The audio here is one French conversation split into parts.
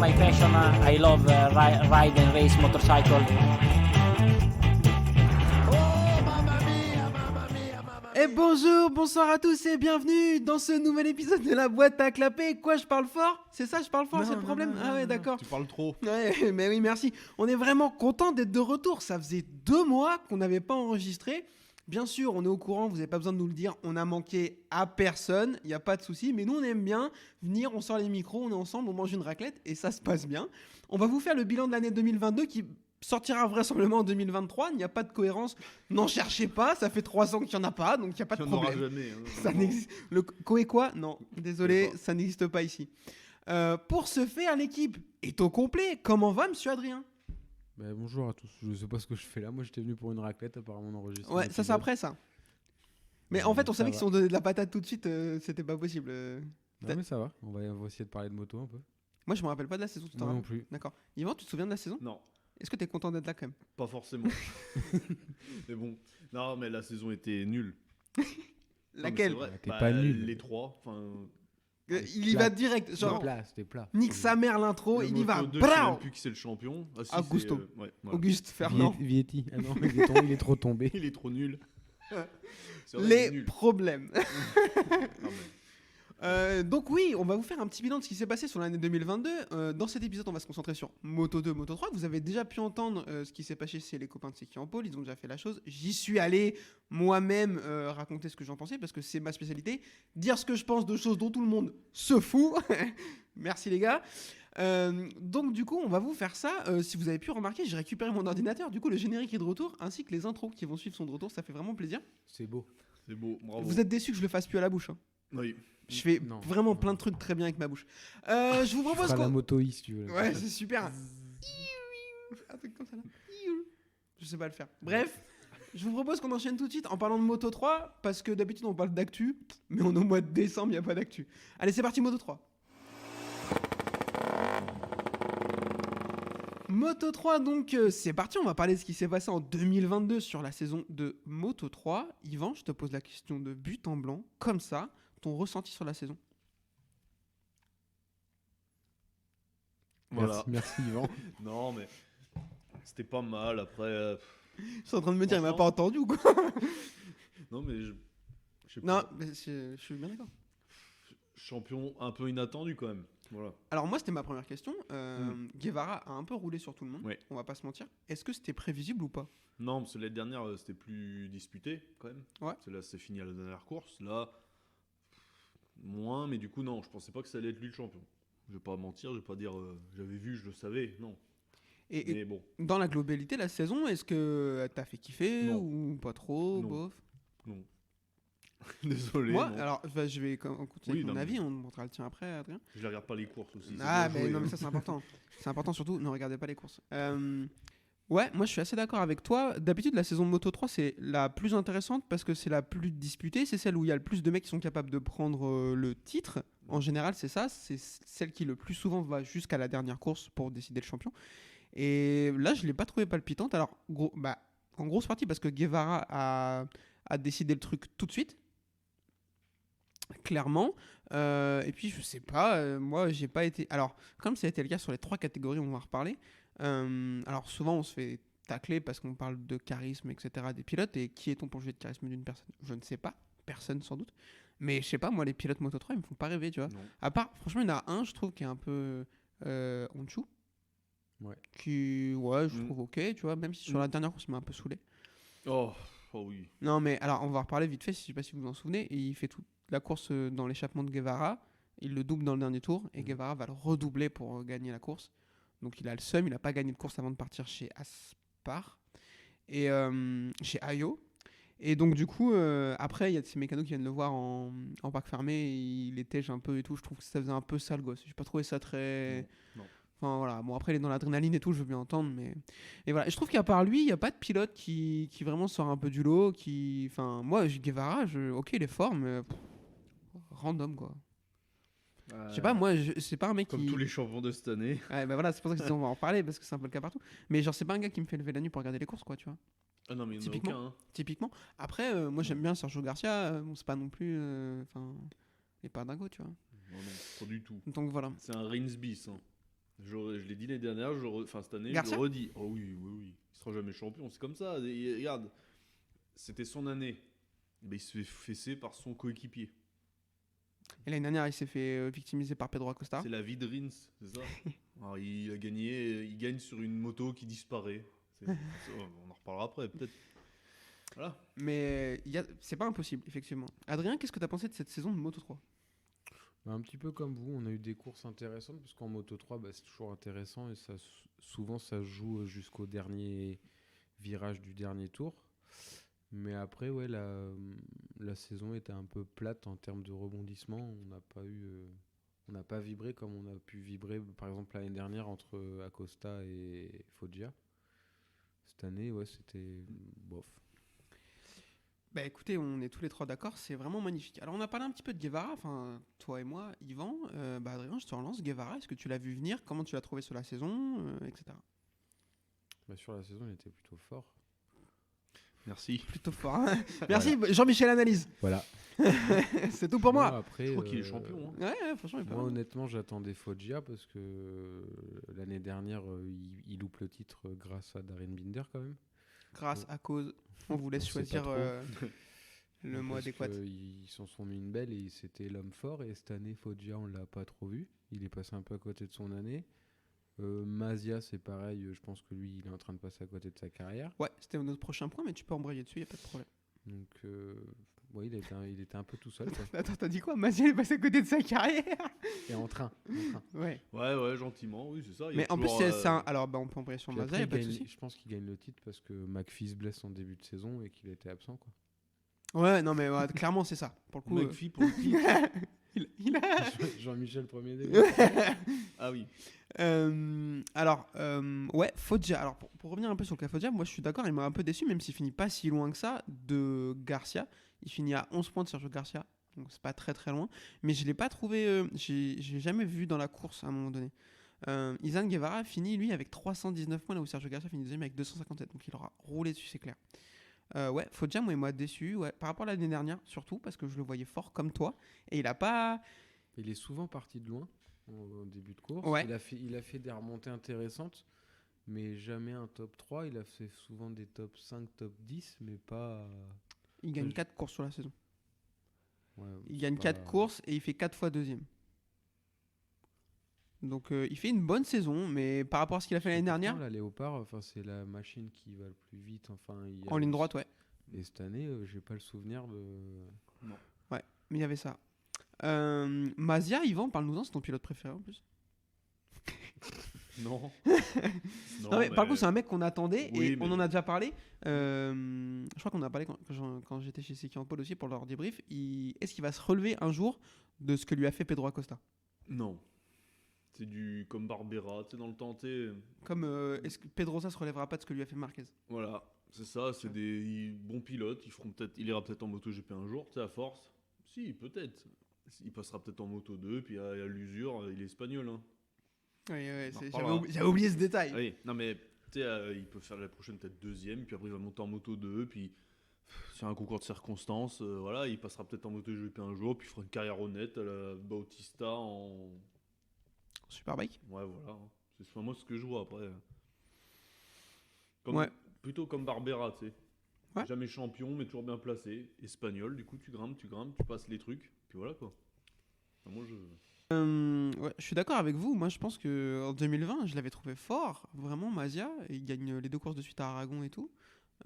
my passion. I love ride and race motorcycle. Et bonjour, bonsoir à tous et bienvenue dans ce nouvel épisode de la boîte à clapper. Quoi, je parle fort ? C'est ça, je parle fort, c'est le problème ? Ah ouais, d'accord. Tu parles trop. Ouais, mais oui, merci. On est vraiment content d'être de retour. Ça faisait 2 mois qu'on n'avait pas enregistré. Bien sûr, on est au courant, vous n'avez pas besoin de nous le dire. On a manqué à personne, il n'y a pas de souci. Mais nous, on aime bien venir, on sort les micros, on est ensemble, on mange une raclette et ça se passe bien. On va vous faire le bilan de l'année 2022 qui sortira vraisemblablement en 2023. Il n'y a pas de cohérence. N'en cherchez pas, ça fait 3 ans qu'il n'y en a pas, donc il n'y a pas de problème. Il n'y en aura jamais. Ça n'existe... Le quoi ? Non, désolé, ça n'existe pas ici. Pour ce faire, l'équipe est au complet. Comment va, monsieur Adrien ? Bonjour à tous, je sais pas ce que je fais là, moi j'étais venu pour une raclette, apparemment on enregistre. Ouais, ça c'est après ça. Mais en fait, on savait que si on donnait de la patate tout de suite, c'était pas possible. Non mais ça va, on va essayer de parler de moto un peu. Moi je me rappelle pas de la saison tout à l'heure. Non plus. D'accord. Yvan, tu te souviens de la saison ? Non. Est-ce que t'es content d'être là quand même ? Pas forcément. Mais bon, non, mais la saison était nulle. Laquelle ? T'es pas nul. Les 3. Il y va direct, genre C'était plat. nique sa mère l'intro, il y va. Je sais même plus qui c'est le champion. Ah, si, Augusto. Voilà. Auguste Fernand. Vietti. Ah non, il est trop tombé. Il est trop nul. C'est vrai, il est Les nul. problèmes. Non, mais- Donc oui, on va vous faire un petit bilan de ce qui s'est passé sur l'année 2022. Dans cet épisode, on va se concentrer sur Moto 2, Moto 3. Vous avez déjà pu entendre ce qui s'est passé chez les copains de C'est qui en pôle. Ils ont déjà fait la chose. J'y suis allé moi-même raconter ce que j'en pensais parce que c'est ma spécialité. Dire ce que je pense de choses dont tout le monde se fout. Merci les gars. Donc du coup, on va vous faire ça. Si vous avez pu remarquer, j'ai récupéré mon ordinateur. Du coup, le générique est de retour ainsi que les intros qui vont suivre sont de retour. Ça fait vraiment plaisir. C'est beau. C'est beau, bravo. Vous êtes déçus que je le fasse plus à la bouche, hein. Oui. Je fais Non. vraiment plein de trucs très bien avec ma bouche. Je vous propose Pas la qu'on... moto si tu veux. Ouais, c'est super. Un truc comme ça là. Je sais pas le faire. Bref, je vous propose qu'on enchaîne tout de suite en parlant de Moto 3 parce que d'habitude on parle d'actu, mais on est au mois de décembre, il n'y a pas d'actu. Allez, c'est parti, Moto 3. Moto 3, donc c'est parti, on va parler de ce qui s'est passé en 2022 sur la saison de Moto 3. Yvan, je te pose la question de but en blanc, comme ça, ton ressenti sur la saison. Voilà. Merci Yvan. Non, mais c'était pas mal. Après, Je suis en train de me dire, il m'a pas entendu ou quoi ? non, mais je sais Non, pas. mais je suis bien d'accord. Champion un peu inattendu quand même. Voilà. Alors moi, c'était ma première question. Guevara a un peu roulé sur tout le monde, Ouais. on va pas se mentir. Est-ce que c'était prévisible ou pas ? Non, parce que l'année dernière, c'était plus disputé quand même. Ouais. Parce que là, c'est fini à la dernière course. Là, moins, mais du coup, non, je pensais pas que ça allait être lui le champion. Je vais pas mentir, je vais pas dire j'avais vu, je le savais, non. Et Mais bon, dans la globalité, la saison, est-ce que t'as fait kiffer Non. ou pas trop, Non. bof ? non. Désolé. Moi, non. alors, je vais continuer Oui, avec mon non, avis, mais- on montrera le tien après, Adrien. Je regarde pas les courses aussi. c'est Ah, bien mais joué, non, hein. mais ça c'est important. C'est important surtout, ne regardez pas les courses. Ouais, moi je suis assez d'accord avec toi. D'habitude, la saison de Moto 3, c'est la plus intéressante parce que c'est la plus disputée. C'est celle où il y a le plus de mecs qui sont capables de prendre le titre. En général, c'est ça. C'est celle qui le plus souvent va jusqu'à la dernière course pour décider le champion. Et là, je ne l'ai pas trouvé palpitante. Alors, en grosse partie parce que Guevara a décidé le truc tout de suite. Clairement. Et puis, je sais pas, moi, j'ai pas été. Alors, comme ça a été le cas sur les 3 catégories, on va en reparler. Alors, souvent, on se fait tacler parce qu'on parle de charisme, etc., des pilotes. Et qui est-on pour juger de charisme d'une personne ? Je ne sais pas. Personne, sans doute. Mais je sais pas, moi, les pilotes Moto 3, ils me font pas rêver, tu vois. Non. À part, franchement, il y en a un, je trouve, qui est un peu Honshu. Ouais. Qui, ouais, je Mm. trouve ok, tu vois, même si sur la dernière course, il m'a un peu saoulé. Oh oui. Non, mais alors, on va en reparler vite fait, je sais pas si vous vous en souvenez. Il fait toute la course dans l'échappement de Guevara, il le double dans le dernier tour, et Guevara va le redoubler pour gagner la course. Donc, il a le seum, il n'a pas gagné de course avant de partir chez Aspar, et chez Ayo. Et donc, du coup, après, il y a de ces mécanos qui viennent le voir en parc fermé, et il étège un peu et tout. Je trouve que ça faisait un peu sale gosse. J'ai pas trouvé ça très. Non. Enfin voilà, bon après il est dans l'adrénaline et tout, je veux bien entendre, mais et voilà. Et je trouve qu'à part lui, il n'y a pas de pilote qui vraiment sort un peu du lot, enfin moi Guevara, ok il est fort, mais random quoi. Je sais pas, moi c'est pas un mec Comme qui. tous les champions de cette année. Ouais, bah voilà, c'est pour ça que je dis, on va en parler parce que c'est un peu le cas partout. Mais genre c'est pas un gars qui me fait lever la nuit pour regarder les courses quoi, tu vois. Ah non, mais il n'y en a Typiquement. aucun. Hein. Typiquement. Après, moi j'aime bien Sergio Garcia, bon, c'est pas non plus, enfin, il est pas dingo, tu vois. Non, pas du tout. Donc voilà. C'est un Rainsby, ça. Je l'ai dit l'année dernière, enfin cette année, Garcia je le redis. Oh oui, oui, oui. Il sera jamais champion, c'est comme ça. Et regarde, c'était son année. Mais il se fait fesser par son coéquipier. Et l'année dernière, il s'est fait victimiser par Pedro Acosta. C'est la vie de Rins, c'est ça. Alors, il a gagné, il gagne sur une moto qui disparaît. On en reparlera après, peut-être. Voilà. Mais c'est pas impossible, effectivement. Adrien, qu'est-ce que tu as pensé de cette saison de Moto 3? Bah, un petit peu comme vous, on a eu des courses intéressantes, parce qu'en Moto 3, bah, c'est toujours intéressant, et ça, souvent ça se joue jusqu'au dernier virage du dernier tour. Mais après, ouais, la saison était un peu plate en termes de rebondissement. On n'a pas vibré comme on a pu vibrer, par exemple, l'année dernière entre Acosta et Foggia. Cette année, ouais, c'était bof. Bah écoutez, on est tous les trois d'accord, c'est vraiment magnifique. Alors on a parlé un petit peu de Guevara, enfin toi et moi, Yvan. Bah Adrien, je te relance. Guevara, est-ce que tu l'as vu venir? Comment tu l'as trouvé sur la saison, etc. Bah, sur la saison, il était plutôt fort. Merci. Plutôt fort. Hein. Merci Jean-Michel Analyse. Voilà. C'est tout pour moi. Après, Je crois qu'il est champion. Hein. Ouais, franchement, il est pas Moi, mal. honnêtement, j'attendais Foggia parce que l'année dernière, il loupe le titre grâce à Darren Binder quand même. Grâce à cause, on vous laisse On sait pas choisir trop. le mot Parce adéquat. Ils s'en sont mis une belle et c'était l'homme fort. Et cette année, Foggia, on l'a pas trop vu. Il est passé un peu à côté de son année. Mazia, c'est pareil. Je pense que lui, il est en train de passer à côté de sa carrière. Ouais, c'était notre prochain point, mais tu peux embrayer dessus, y a pas de problème. Donc, ouais, il était un peu tout seul. Quoi. Attends, t'as dit quoi? Maziel est passé à côté de sa carrière. Et en train. Ouais. Ouais, gentiment, oui, c'est ça. Il y a Mais en plus, toujours, c'est un. Alors, bah, on peut embrayer sur Puis Mazia, après, y a pas de il gagne- souci. je pense qu'il gagne le titre parce que McPhee se blesse en début de saison et qu'il était absent. Quoi. Ouais, non, mais ouais, clairement, c'est ça. Pour le coup. McPhee pour le titre. Il a. Jean-Michel premier début. Ah oui. Ouais, Foggia. Alors, pour revenir un peu sur le cas Foggia, moi je suis d'accord, il m'a un peu déçu, même s'il finit pas si loin que ça de Garcia. Il finit à 11 points de Sergio Garcia, donc c'est pas très très loin. Mais je l'ai pas trouvé, j'ai jamais vu dans la course à un moment donné. Izan Guevara finit lui avec 319 points, là où Sergio Garcia finit deuxième avec 257, donc il aura roulé dessus, c'est clair. Ouais, Foggia, moi, il m'a déçu, ouais, par rapport à l'année dernière, surtout parce que je le voyais fort comme toi, et il a pas. Il est souvent parti de loin au début de course. Ouais. Il a fait des remontées intéressantes, mais jamais un top 3. Il a fait souvent des top 5, top 10, mais pas. Il gagne 4 courses sur la saison. Ouais, Il c'est gagne pas- 4 courses et il fait 4 fois deuxième. Donc il fait une bonne saison, mais par rapport à ce qu'il a fait l'année Pourtant, dernière, la Léopard, enfin, c'est la machine qui va le plus vite. Enfin, en ligne droite, ouais. Et cette année, j'ai pas le souvenir de. Mais il y avait ça. Mazia, Yvan, parle-nous-en, c'est ton pilote préféré en plus. Non. Non, mais par contre, c'est un mec qu'on attendait Oui, et mais- on en a déjà parlé. Je crois qu'on en a parlé quand j'étais chez Seki en Pôle aussi pour leur débrief. Est-ce qu'il va se relever un jour de ce que lui a fait Pedro Acosta? Non. C'est du comme Barbera, tu sais, dans le temps, tu sais, Comme est-ce que Pedrosa se relèvera pas de ce que lui a fait Marquez? voilà, c'est ça, c'est des bons pilotes, il ira peut-être en MotoGP un jour, tu sais, à force. Si, peut-être. Il passera peut-être en Moto 2, puis à l'usure, il est espagnol, hein. Oui, On en j'avais reparlera. j'avais oublié ce détail. Oui, non mais, tu sais, il peut faire la prochaine peut-être deuxième, puis après il va monter en Moto 2, puis sur un concours de circonstances, voilà, il passera peut-être en MotoGP un jour, puis il fera une carrière honnête à la Bautista en... Superbike. Ouais, voilà. C'est moi ce que je vois après. Ouais. Plutôt comme Barbera, tu sais. Ouais. Jamais champion, mais toujours bien placé. Espagnol, du coup, tu grimpes, tu passes les trucs. Puis voilà quoi. Enfin, moi, Ouais, je suis d'accord avec vous. Moi, je pense que en 2020, je l'avais trouvé fort, vraiment, Mazia. Il gagne les 2 courses de suite à Aragon et tout.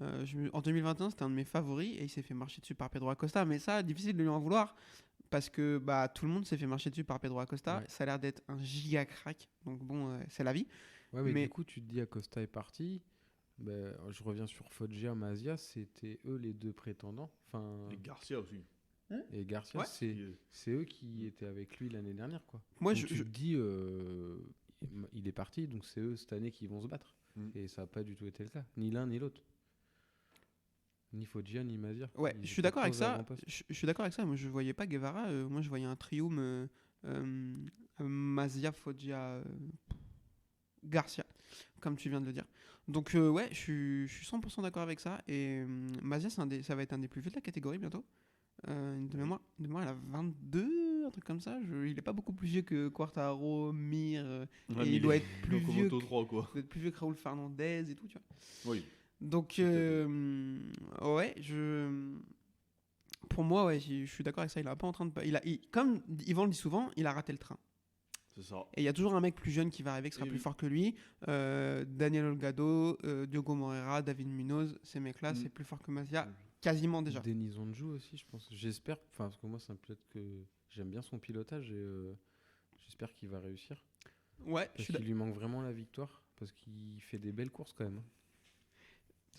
En 2021, c'était un de mes favoris et il s'est fait marcher dessus par Pedro Acosta. Mais ça, difficile de lui en vouloir parce que bah, tout le monde s'est fait marcher dessus par Pedro Acosta. Ouais. Ça a l'air d'être un giga crack. Donc bon, c'est la vie. Ouais, mais Mais- du coup, tu te dis Acosta est parti. Ben, je reviens sur Foggia, Mazia, c'était eux les deux prétendants. Enfin, et Garcia aussi. et Garcia, Ouais. c'est eux qui étaient avec lui l'année dernière, quoi. Moi, Donc tu te dis, il est parti, donc c'est eux cette année qui vont se battre. Mm. Et ça n'a pas du tout été le cas, ni l'un ni l'autre. Ni Foggia, ni Mazia. Ouais, Ils je suis étaient d'accord avec creusés ça. avant-poste. Je suis d'accord avec ça. Moi, je voyais pas Guevara. Moi, je voyais un trium Mazia, Foggia, Garcia, comme tu viens de le dire. Donc, ouais, je suis 100% d'accord avec ça. Et Mazia, ça va être un des plus vieux de la catégorie bientôt. De mémoire, elle a 22 un truc comme ça. Il est pas beaucoup plus vieux que Quartaro, Mir, Ouais, et mais il doit être est plus donc en vieux, Moto 3, quoi. doit être plus vieux que Raoul Fernandez et tout, tu vois. Oui. Donc, Tout à fait. ouais, pour moi, ouais, je suis d'accord avec ça. Il a pas en train de, comme Yvan le dit souvent, il a raté le train. C'est ça. Et il y a toujours un mec plus jeune qui va arriver, qui sera Et plus oui. fort que lui. Daniel Olgado, Diogo Moreira, David Munoz, ces mecs-là, c'est plus fort que Masia, quasiment déjà. Denis Onjou aussi, je pense. J'espère, parce que moi, c'est un pilote que j'aime bien son pilotage et j'espère qu'il va réussir. Ouais, Parce qu'il lui manque vraiment la victoire, parce qu'il fait des belles courses quand même.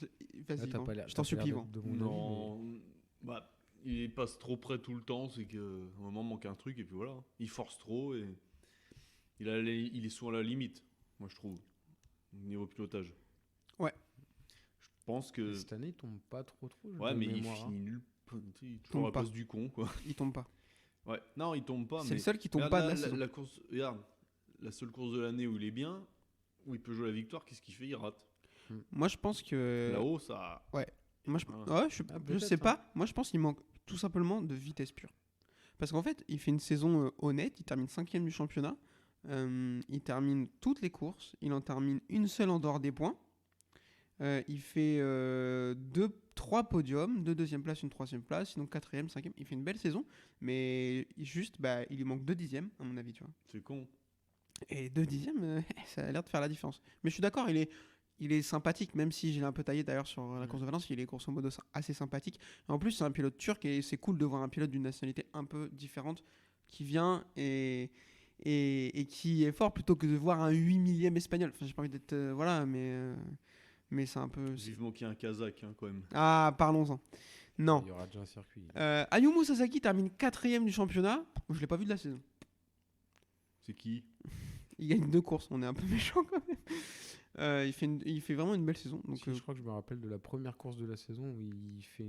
Vas-y, Là, t'as Yvan, pas l'air- je t'en t'as pas supplie, l'air Yvan. de mon avis, Non. Bah, il passe trop près tout le temps, c'est qu'à un moment, il manque un truc, et puis voilà. Il force trop, et il est souvent à la limite, moi, je trouve, niveau pilotage. Ouais. Je pense mais que. cette année, il tombe pas trop. Ouais, mais il mémoire, hein. finit nul. Il est toujours Tombe à la pas. place du con, quoi. Il tombe pas. Ouais. Non, il tombe pas, C'est mais. le seul qui tombe Regarde, pas de là, la saison. la course, regarde, la seule course de l'année où il est bien, où il peut jouer la victoire, qu'est-ce qu'il fait? Il rate. Moi, je pense que. Là-haut, ça. Moi, Voilà. ouais, je peut-être, sais hein. pas. Moi, je pense qu'il manque tout simplement de vitesse pure. Parce qu'en fait, il fait une saison honnête. Il termine 5e du championnat. Il termine toutes les courses. Il en termine une seule en dehors des points. Il fait 3 podiums, 2 deuxième place, une troisième place, sinon 4e, 5e. Il fait une belle saison, mais il lui manque 2 dixièmes, à mon avis, tu vois. C'est con. Et 2 dixièmes, ça a l'air de faire la différence. Mais je suis d'accord, il est sympathique, même si j'ai un peu taillé d'ailleurs sur la course de Valence, il est grosso modo assez sympathique. Et en plus, c'est un pilote turc et c'est cool de voir un pilote d'une nationalité un peu différente qui vient et qui est fort plutôt que de voir un 8 millième espagnol. Enfin, j'ai pas envie d'être. Voilà, mais c'est un peu. Vivement qu'il y ait un Kazakh, hein, quand même. Ah, parlons-en. Non. Il y aura déjà un circuit. Ayumu Sasaki termine 4e du championnat. Je l'ai pas vu de la saison. C'est qui? Il gagne 2 courses, on est un peu méchant quand même. Il fait vraiment une belle saison. Donc, Si, je crois que je me rappelle de la première course de la saison où il fait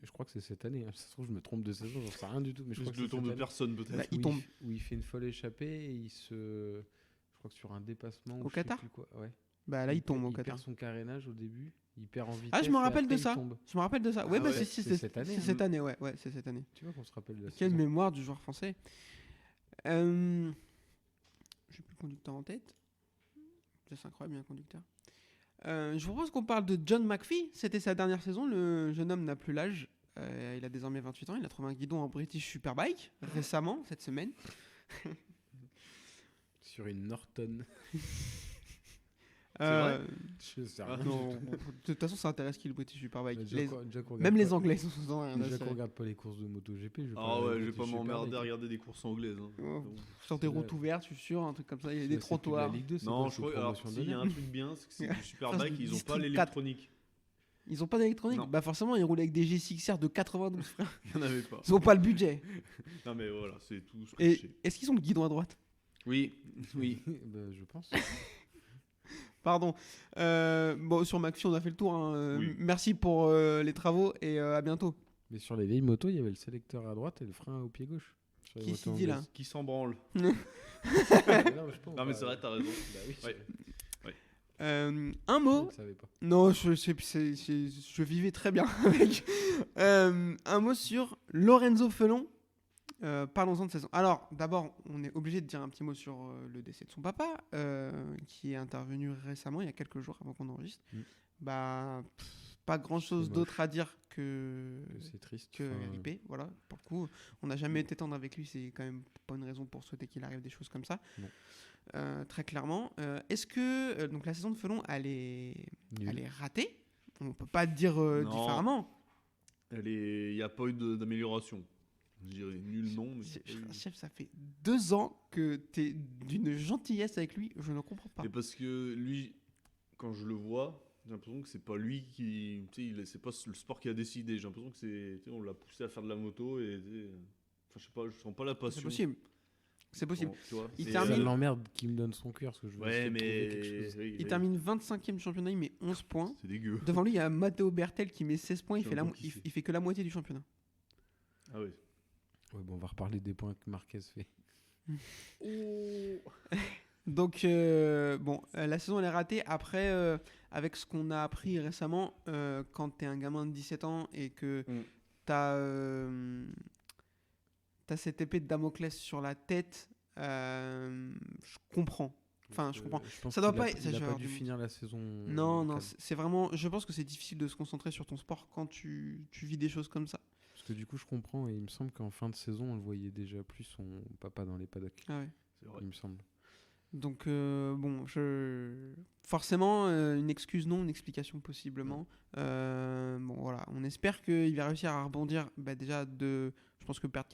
je crois que c'est cette année. Hein. Ça se trouve, je me trompe de saison, j'en sais rien du tout. Mais je crois Juste que le c'est tour cette de année. personne, peut-être. Bah, il Où tombe. où il fait une folle échappée et je crois que sur un dépassement. Au ou je sais Qatar plus quoi. Ouais. bah là, il tombe au Il Qatar. perd son carénage au début. Il perd en vitesse. Ah, je me et rappelle après, de il ça. tombe. Je me rappelle de ça. Ah Ouais, bah ouais, c'est c'est cette année, C'est hein. cette année, ouais, c'est cette année. Tu vois qu'on se rappelle de la Quelle saison. mémoire du joueur français. J'ai plus le conducteur en tête. C'est incroyable, bien conducteur. Je vous propose qu'on parle de John McPhee. C'était sa dernière saison. Le jeune homme n'a plus l'âge. Il a désormais 28 ans. Il a trouvé un guidon en British Superbike récemment, cette semaine. Sur une Norton. Euh, Je sais Ah, rien. non, de toute façon, ça intéresse qui le British Superbike. Déjà qu'on regarde Même les pas- Anglais sont sans rien. Déjà là, qu'on c'est- regarde pas les courses de MotoGP. Je vais Ah ouais, je vais pas Super m'emmerder League. à regarder des courses anglaises. Hein. Oh, Donc, Sur des C'est routes la- ouvertes, je suis sûr, un truc comme ça. Il y a C'est des la Sécu de la trottoirs. Ligue 2, c'est Non, quoi, je sous crois. Alors, promotion s'il y a d'honneur un truc bien, c'est que c'est du Superbike, ils ont pas District 4. l'électronique. Ils ont pas d'électronique. Non. Bah forcément, ils roulent avec des G6R de 92 frère. Il y en avait pas. Ils ont pas le budget. Non, mais voilà, c'est tout ce que je Et sais. est-ce qu'ils ont le guidon à droite? Oui, oui. Bah, je pense. Pardon. Bon, sur McPhee, on a fait le tour. Hein. Oui. Merci pour les travaux et à bientôt. Mais sur les vieilles motos, il y avait le sélecteur à droite et le frein au pied gauche. Sur les Qui motos s'y dit là? anglaises. Qui s'en branle? Non, mais je pense Non, mais pas. c'est vrai, t'as raison. Bah oui, Ouais. Un je mot. ne savais pas. Non, je vivais très bien avec. Un mot sur Lorenzo Felon. Parlons-en de saison. Alors, d'abord, on est obligé de dire un petit mot sur le décès de son papa, qui est intervenu récemment, il y a quelques jours avant qu'on enregistre. Mm. Bah, pas grand-chose C'est d'autre moche. à dire que C'est triste. que Enfin, RIP. Voilà, pour le coup, on n'a jamais été tendre avec lui, c'est quand même pas une raison pour souhaiter qu'il arrive des choses comme ça. Non. Très clairement. Est-ce que donc la saison de Felon, elle est nul. ratée? On peut pas dire Non. différemment. Il n'y a pas eu d'amélioration. Je dirais nul, non. Mais il y a pas eu- Chef, ça fait 2 ans que t'es d'une gentillesse avec lui, je ne comprends pas. Et parce que lui, quand je le vois, j'ai l'impression que c'est pas lui qui. Tu sais, c'est pas le sport qui a décidé. J'ai l'impression que c'est. Tu sais, on l'a poussé à faire de la moto et. Tu sais, enfin, je sais pas, je sens pas la passion. C'est possible. C'est possible. Tu vois, Il c'est- termine- Ça l'emmerde qu'il me donne son cœur parce que je veux Ouais, essayer de trouver mais. quelque chose. oui, Il oui. termine 25e du championnat, il met 11 points. C'est dégueu. Devant lui, il y a Matteo Bertel qui met 16 points, il J'ai fait, un peu kiffé. il fait que la moitié du championnat. Ah oui. Ouais, bon, on va reparler des points que Marquez fait. Donc, bon, la saison elle est ratée. Après, avec ce qu'on a appris récemment, quand t'es un gamin de 17 ans et que Mm. t'as t'as cette épée de Damoclès sur la tête. Je comprends. Enfin, je comprends. Je pense Ça doit qu'il a- pas- Il ça, je a vais pas avoir dû du- finir la saison. Non, non, 4. c'est vraiment. Je pense que c'est difficile de se concentrer sur ton sport quand tu vis des choses comme ça. Parce que du coup, je comprends et il me semble qu'en fin de saison, on le voyait déjà plus son papa dans les paddocks. Ah ouais. C'est vrai. Il me semble. Donc, bon, forcément, une excuse non, une explication possiblement. Bon, voilà, on espère qu'il va réussir à rebondir. Bah, déjà, je pense que perdre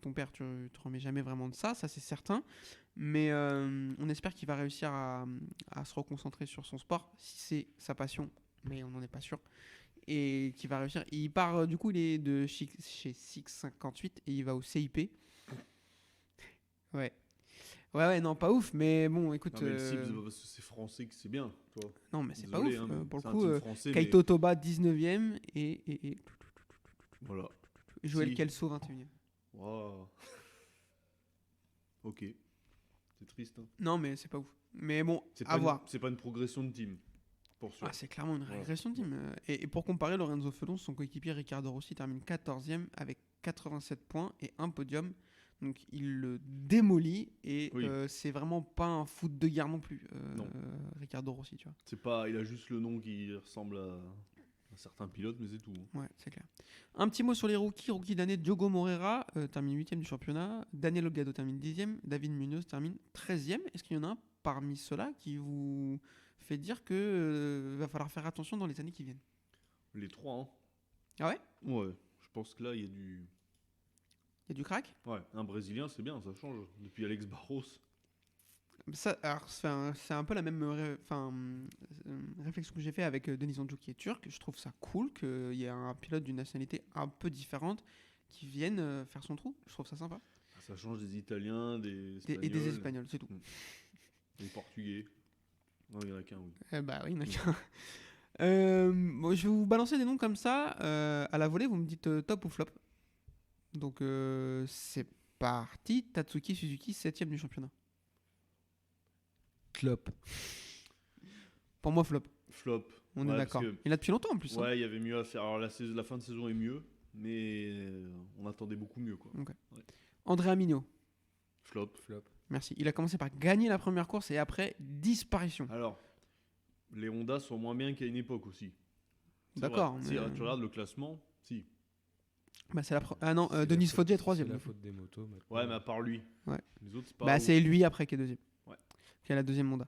ton père, tu te remets jamais vraiment de ça c'est certain. Mais on espère qu'il va réussir à se reconcentrer sur son sport, si c'est sa passion, mais on n'en est pas sûr. Et qu'il va réussir. Il part, du coup, il est chez 658 et il va au CIP. Ouais. Ouais, non, pas ouf, mais bon, écoute. Non, mais le Sib, c'est pas parce que c'est français que c'est bien, toi. Non, mais c'est pas Désolé, ouf. hein, mais Pour le c'est un coup, team français, mais Kaito Toba 19ème et voilà. Joël Si. Kelso 21ème. Waouh. Ok. C'est triste. Hein. Non, mais c'est pas ouf. Mais bon, C'est à pas voir. c'est pas une progression de team, pour sûr. Ah, c'est clairement une Voilà. régression de team. Et pour comparer, Lorenzo Felon, son coéquipier Ricardo Rossi termine 14ème avec 87 points et un podium. Donc il le démolit et Oui. c'est vraiment pas un foot de guerre non plus, Non. Ricardo Rossi, tu vois. C'est pas, il a juste le nom qui ressemble à un certain pilote, mais c'est tout. Hein. Ouais, c'est clair. Un petit mot sur les rookies. Rookie d'année, Diogo Moreira termine 8ème du championnat. Daniel Olgado termine 10ème. David Munoz termine 13ème. Est-ce qu'il y en a un parmi ceux-là qui vous fait dire que va falloir faire attention dans les années qui viennent? Les trois, hein. Ah ouais? Ouais. Je pense que là, il y a du. Il y a du crack? Ouais, un Brésilien, c'est bien, ça change. Depuis Alex Barros. Ça, alors, c'est un peu la même réflexion que j'ai fait avec Denis Andjou qui est turc. Je trouve ça cool qu'il y ait un pilote d'une nationalité un peu différente qui vienne faire son trou. Je trouve ça sympa. Ça change des Italiens, des Espagnols. Et des Espagnols, c'est tout. Des Portugais. Non, il y en a qu'un, oui. Bah oui, il y en a qu'un. Bon, je vais vous balancer des noms comme ça. À la volée, vous me dites top ou flop. Donc c'est parti. Tatsuki Suzuki, 7ème du championnat. Clop. Pour moi, flop. Flop. On Ouais, est parce d'accord. que- Il a depuis longtemps en plus. Hein. Ouais, il y avait mieux à faire. Alors, la fin de saison est mieux, mais on attendait beaucoup mieux, quoi. Andrea Mignot. Flop. Flop. Merci. Il a commencé par gagner la première course et après, disparition. Alors, les Honda sont moins bien qu'à une époque aussi. C'est D'accord, vrai. mais- Si tu regardes le classement, si. Bah, c'est Ah non, C'est la Denis faute- Foggia est C'est 3ème. la faute des motos maintenant. Ouais, mais à part lui. Ouais. Les autres, c'est pas. Bah, ouf. c'est lui après qui est deuxième. Ouais. Qui a la deuxième Honda.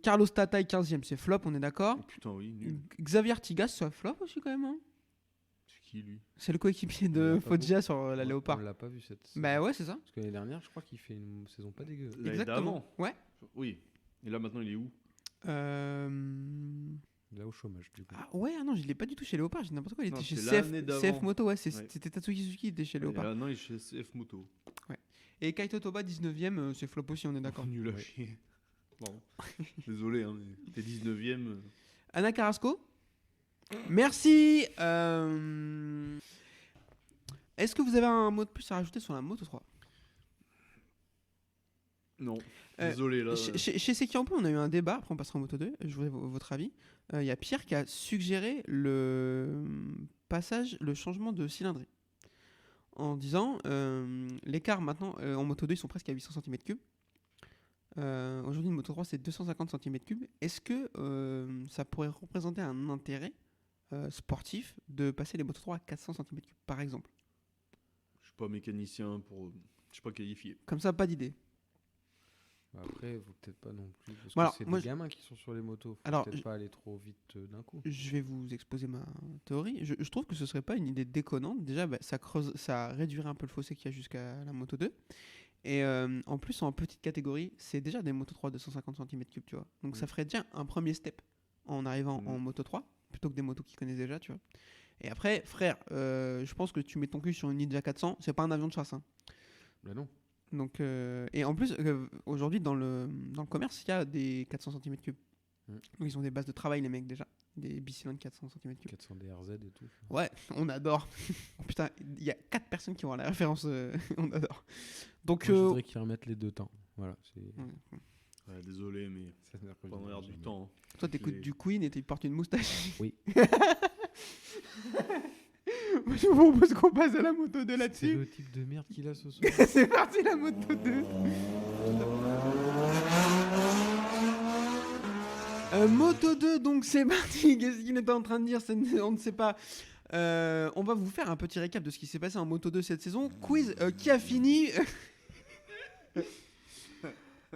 Carlos Tataï, 15ème, c'est flop, on est d'accord. Oh, putain, oui, nul. Xavier Artigas, c'est flop aussi quand même. Hein. C'est qui, lui? C'est le coéquipier On de l'a pas Foggia beaucoup. sur la On Léopard. l'a pas vu cette saison. Bah ouais, c'est ça. Parce que l'année dernière, je crois qu'il fait une saison pas dégueu. L'année Exactement. d'avant. Ouais. Oui. Et là, maintenant, il est où? Là au chômage du coup. Ah ouais, ah non, je l'ai pas du tout chez Léopard, j'ai n'importe quoi. Il Non, était chez c'est CF, l'année d'avant. CF Moto, ouais, Ouais. c'était Tatsuki Suzuki, il était chez Et Léopard. là, non, il est chez CF Moto. Et Kaito Toba, 19ème, c'est flop aussi, on est d'accord. Nul à chier. Pardon. Désolé, hein, mais t'es 19ème. Anna Carrasco. Merci. Est-ce que vous avez un mot de plus à rajouter sur la Moto 3? Non. Euh, Désolé, là. Chez Sekiampo, on a eu un débat, après on passera en Moto 2, je voudrais votre avis. Il y a Pierre qui a suggéré le changement de cylindrée. En disant, l'écart maintenant, en Moto 2, ils sont presque à 800 cm3. Aujourd'hui, une Moto 3, c'est 250 cm3. Est-ce que ça pourrait représenter un intérêt sportif de passer les Moto 3 à 400 cm3, par exemple? Je suis pas mécanicien pour. Je suis pas qualifié. Comme ça, pas d'idée. Bah après, faut peut-être pas non plus. Parce Bon, alors, que c'est moi, des gamins qui sont sur les motos. Faut Alors, peut-être pas aller trop vite d'un coup. Je vais vous exposer ma théorie. Je trouve que ce serait pas une idée déconnante. Déjà, bah, ça réduirait un peu le fossé qu'il y a jusqu'à la Moto 2. Et en plus, en petite catégorie, c'est déjà des Moto 3 de 150 cm3, tu vois. Donc ça ferait déjà un premier step en arrivant en Moto 3, plutôt que des motos qu'ils connaissent déjà, tu vois. Et après, frère, je pense que tu mets ton cul sur une Ninja 400, c'est pas un avion de chasse. Hein. Bah non. Donc, et en plus, aujourd'hui, dans le commerce, il y a des 400 cm3. Donc, ils ont des bases de travail, les mecs, déjà. Des bicylindres 400 cm3. 400 DRZ et tout. Ouais, on adore. Oh, putain, il y a 4 personnes qui vont avoir la référence. On adore. Donc, Moi, je voudrais qu'ils remettent les deux temps. Voilà. Ouais, désolé, mais Ça ne pas dans l'air du temps. hein. toi, t'écoutes Les- du Queen et tu portes une moustache. Oui. Moi, je vous propose qu'on passe à la moto 2 C'est là-dessus. le type de merde qu'il a ce soir. C'est parti, la moto 2. Moto 2, donc c'est parti. Qu'est-ce qu'il était en train de dire? On ne sait pas. On va vous faire un petit récap de ce qui s'est passé en Moto 2 cette saison. Quiz qui a fini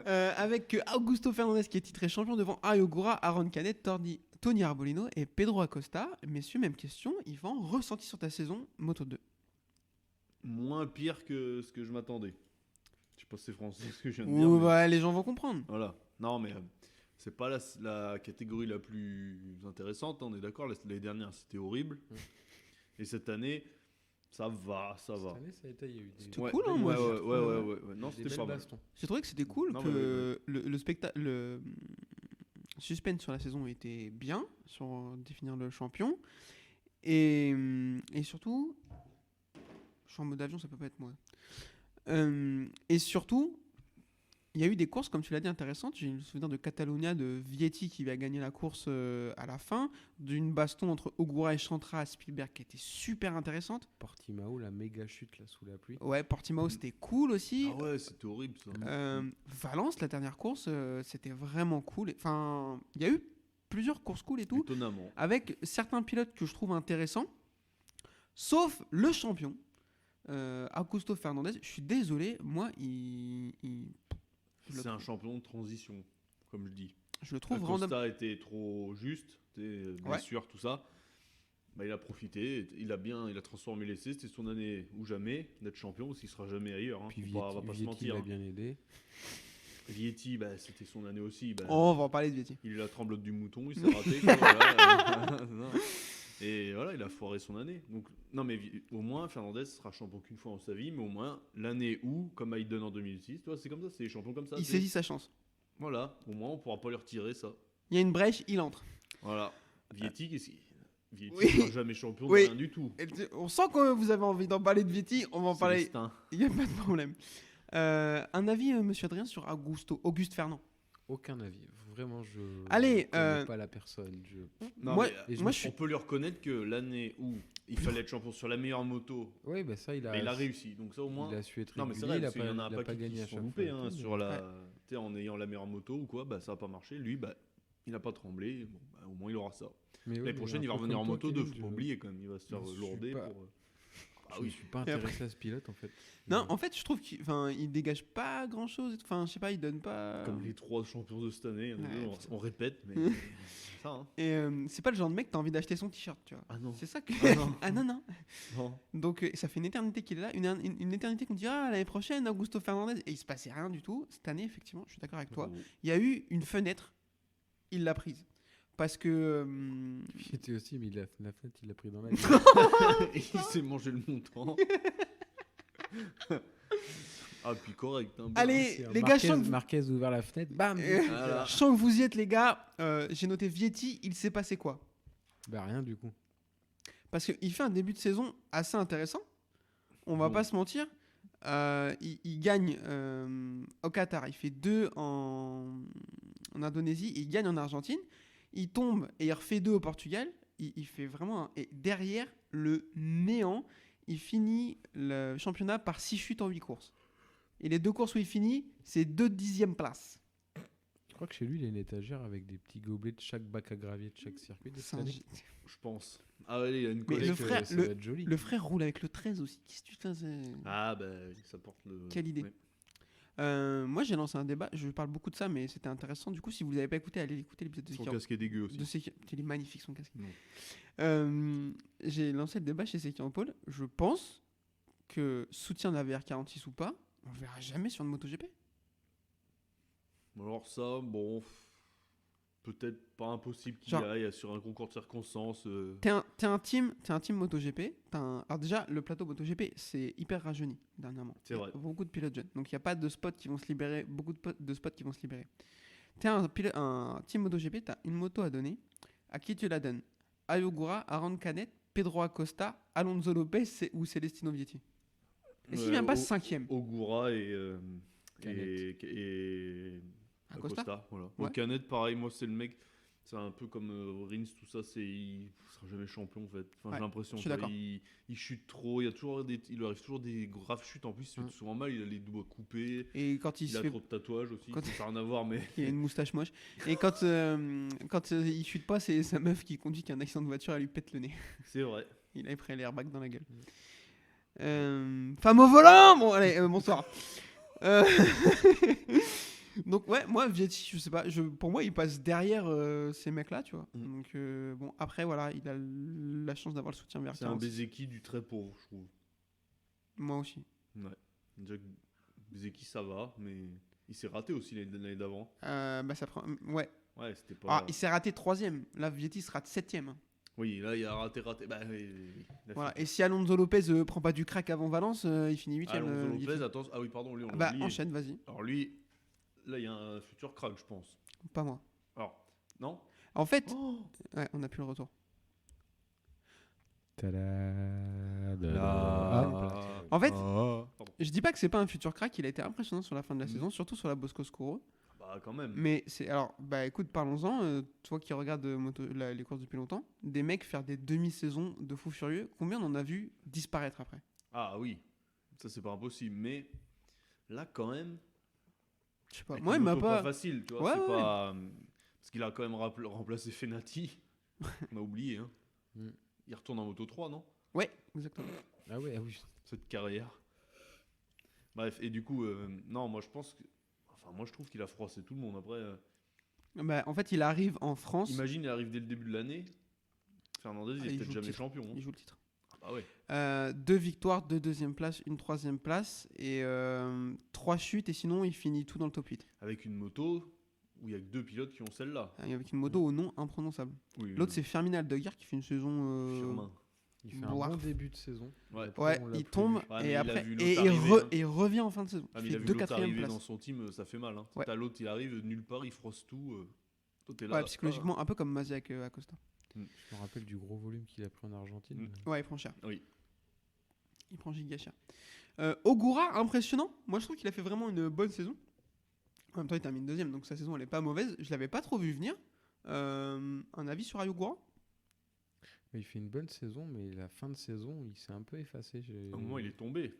avec Augusto Fernandez qui est titré champion devant Ayogura, Aaron Canet, Tony Arbolino et Pedro Acosta. Messieurs, même question. Yvan, ressenti sur ta saison Moto 2? Moins pire que ce que je m'attendais. Je sais pas si c'est français ce que je viens de dire. Ouh, mais- ouais, les gens vont comprendre. Voilà. Non, mais c'est pas la catégorie la plus intéressante, hein, on est d'accord. L'année dernière, c'était horrible. Et cette année, ça va. Cette année, ça a été, il y a eu des, C'était cool, hein, moi, ouais, j'ai ouais, trouvé, ouais. Non, des c'était belles pas mal. bastons. J'ai trouvé que c'était cool, Non, que le spectacle, le suspense sur la saison était bien, sur définir le champion. Et surtout, je suis en mode avion, ça peut pas être moi. Et surtout, il y a eu des courses, comme tu l'as dit, intéressantes. J'ai le souvenir de Catalunya, de Vietti qui va gagner la course à la fin, d'une baston entre Ogura et Chantra à Spielberg qui était super intéressante. Portimao, la méga chute là sous la pluie. Ouais, Portimao, c'était cool aussi. Ah ouais, c'était horrible ça. Valence, la dernière course, c'était vraiment cool. Enfin, il y a eu plusieurs courses cool et tout, Étonnamment. avec certains pilotes que je trouve intéressants, sauf le champion, Augusto Fernandez. Je suis désolé, moi, C'est un champion de transition, comme je dis. je le trouve random. Acosta était trop juste, blessure, tout ça. Bah, il a profité, il a transformé l'essai. C'était son année ou jamais d'être champion, parce qu'il sera jamais ailleurs. Hein. Puis on va pas se Vietti mentir. l'a Hein. bien aidé. Vietti, bah, c'était son année aussi. Bah, Oh, on va en parler de Vietti. Il est la tremblote du mouton, il s'est raté. Quoi, voilà. Non. Et voilà, il a foiré son année. Donc, non, mais au moins, Fernandez sera champion qu'une fois en sa vie, mais au moins, l'année où, comme Hayden en 2006, tu vois, c'est comme ça, c'est les champions comme ça. Il c'est- saisit sa chance. Voilà, au moins, on pourra pas lui retirer ça. Il y a une brèche, il entre. Voilà. Vietti, Vietti Oui. sera jamais champion Oui. de rien du tout. On sent que vous avez envie d'en parler de Vietti, on va en C'est parler. destin. Il n'y a pas de problème. Un avis, monsieur Adrien, sur Auguste Fernand? Aucun avis. Vraiment, je Allez, connais pas la personne. Non, Moi- mais, moi, je suis- on peut lui reconnaître que l'année où il fallait être champion sur la meilleure moto, Oui, bah ça, il bah, il a réussi. Donc ça, au moins... Il a su être Non mais c'est régulier, vrai, il a parce qu'il y en a pas, un il a pas paquet gagné qui à se sont chaque loupés fois. hein, et tout, sur mais- la... t'sais, en ayant la meilleure moto ou quoi, bah ça a pas marché. Lui, bah il a pas tremblé, bon, bah, au moins il aura ça. Mais oui, L'année mais prochaine, il va un peu revenir en comme toi, moto 2, Kevin, faut pas oublier quand même, il va se faire je suis lourder pas- pour... Ah Je oui, me suis pas Et après- intéressé à ce pilote en fait. Non, en fait, je trouve qu'il dégage pas grand chose. Enfin, je sais pas, il donne pas. comme les 3 champions de cette année, Ouais, on répète, mais c'est ça hein. Et c'est pas le genre de mec que t'as envie d'acheter son t-shirt, tu vois. Ah non, C'est ça que. Ah non. Ah non, non. non. Donc, ça fait une éternité qu'il est là. Une éternité qu'on dit, ah, l'année prochaine, Augusto Fernandez. Et il se passait rien du tout. Cette année, effectivement, je suis d'accord avec toi. Il y a eu une fenêtre. Il l'a prise. Parce que. Il était aussi, mais la fenêtre, il l'a pris dans la gueule. Et il s'est mangé le montant. Ah puis correct. Hein, Allez, C'est un les gars, Marquez, je sens que Marquez ouvert la fenêtre, bam Voilà. je sens que vous y êtes, les gars. J'ai noté Vietti. Il s'est passé quoi? Bah rien du coup. Parce qu'il fait un début de saison assez intéressant. On va Bon. pas se mentir. Il gagne au Qatar. Il fait 2 en Indonésie. Il gagne en Argentine. Il tombe et il refait 2 au Portugal. Il fait vraiment... Et derrière, le néant, il finit le championnat par 6 chutes en 8 courses. Et les 2 courses où il finit, c'est 2 dixièmes places. Je crois que chez lui, il a une étagère avec des petits gobelets de chaque bac à gravier de chaque circuit. de C'est cette un année. gé- Je pense. Ah ouais, il y a une Mais collègue. le frère- Ça va être joli. Le frère roule avec le 13 aussi. Qu'est-ce que tu fais? Ah bah ça porte le... Quelle idée. Ouais. Moi, j'ai lancé un débat. Je parle beaucoup de ça, mais c'était intéressant. Du coup, si vous l'avez pas écouté, allez l'écouter, l'épisode de Son Seki. casque est dégueu aussi. Il est magnifique, son casque. Non. J'ai lancé le débat chez Seki en pôle. Je pense que soutien de la VR46 ou pas, on le verra jamais sur une MotoGP. Alors ça, bon... Peut-être pas impossible qu'il y Genre- aille sur un concours de circonstances. T'es un team MotoGP. Alors déjà, le plateau MotoGP, c'est hyper rajeuni dernièrement. C'est Il y a vrai. beaucoup de pilotes jeunes. Donc il n'y a pas de spots qui vont se libérer, beaucoup de spots qui vont se libérer. T'es un team MotoGP, t'as une moto à donner. À qui tu la donnes? Ayogura, Aaron Canet, Pedro Acosta, Alonso Lopez ou Celestino Vietti? Et s'il Ouais, vient pas au- 5ème? Ogura et Canet. et Acosta. Acosta, voilà. Ouais. Au Canet, pareil, moi c'est le mec. C'est un peu comme Rins, tout ça, il sera jamais champion en fait. Enfin, Ouais, j'ai l'impression je suis tu vois, d'accord. il chute trop, il lui arrive toujours des graves chutes. En plus, il se fait souvent mal, il a les doigts coupés, Et quand il il se a fait. trop de tatouages aussi, quand- ça n'a rien à voir, mais Il a une moustache moche. Et quand il chute pas, c'est sa meuf qui conduit qui a un accident de voiture, elle lui pète le nez. c'est vrai. Il a pris l'airbag dans la gueule. Femme au volant. Bon, allez, bonsoir. Euh, Donc ouais, moi Vietti, je sais pas, pour moi il passe derrière ces mecs-là, tu vois. Donc bon, après voilà, il a la chance d'avoir le soutien vers C'est un Bezeki du très pauvre, je trouve. Moi aussi. Ouais. Déjà que Bezeki ça va, mais il s'est raté aussi l'année d'avant. Bah ça prend. Ouais. Ouais, c'était pas. Ah, il s'est raté 3ème. Là, Vietti se rate 7ème. Oui, là il a raté. Bah oui. Il a Voilà. fait- Et si Alonso Lopez prend pas du crack avant Valence, il finit 8ème. Alonso Lopez, attends. Ah oui, pardon, lui on l'a Bah oublié. enchaîne, vas-y. Alors lui, là il y a un futur crack, je pense. Pas moi. Alors, non. En fait, Oh ouais, on a plus le retour. En fait, je dis pas que c'est pas un futur crack, il a été impressionnant sur la fin de la saison, surtout sur la Bosco Scuro. Bah quand même. Mais c'est alors, bah écoute, parlons-en. Toi qui regardes les courses depuis longtemps, des mecs faire des demi-saisons de fous furieux, combien on en a vu disparaître après? Ah oui, ça c'est pas impossible, mais là quand même. Je sais pas. Avec Moi, il une m'a moto pas. facile, tu vois. Ouais, C'est ouais. pas parce qu'il a quand même remplacé Fenati. On a oublié. Hein. Mm. Il retourne en moto 3, non? Ouais, exactement. Ah ouais, ah oui. Cette carrière. Bref, et du coup, non, moi je pense que. Enfin, moi je trouve qu'il a froissé tout le monde. Après, Bah, en fait, il arrive en France. imagine, il arrive dès le début de l'année. Fernandez, il il est joue peut-être le jamais titre. champion. Hein. Il joue le titre. Ah bah ouais. 2 victoires, 2 deuxième places, une troisième place et 3 chutes et sinon il finit tout dans le top 8. Avec une moto où il y a que 2 pilotes qui ont celle-là. Avec une moto au nom imprononçable. Oui, L'autre c'est Fermin Aldeguer qui fait une saison. Firmin. Il fait un Boire. bon début de saison. Ouais. Après, Ouais, on l'a il plus tombe vu. Ouais, mais et il a après vu et l'autre arriver, hein. il revient en fin de saison. Ah, Il mais il a fait vu 2 l'autre quatrième arriver places. dans son team, ça fait mal. Hein. Ouais. T'as l'autre, il arrive de nulle part, il froisse tout. Toi, t'es là. Ouais, psychologiquement un peu comme Maziak Acosta. Je me rappelle du gros volume qu'il a pris en Argentine. Mm. Ouais, il prend cher. Oui. Il prend giga cher. Ogura, impressionnant. Moi je trouve qu'il a fait vraiment une bonne saison. En même temps, il termine deuxième, donc sa saison elle est pas mauvaise. Je l'avais pas trop vu venir. Un avis sur Ayogura? Mais il fait une bonne saison, mais la fin de saison, il s'est un peu effacé. Au moment, il est tombé.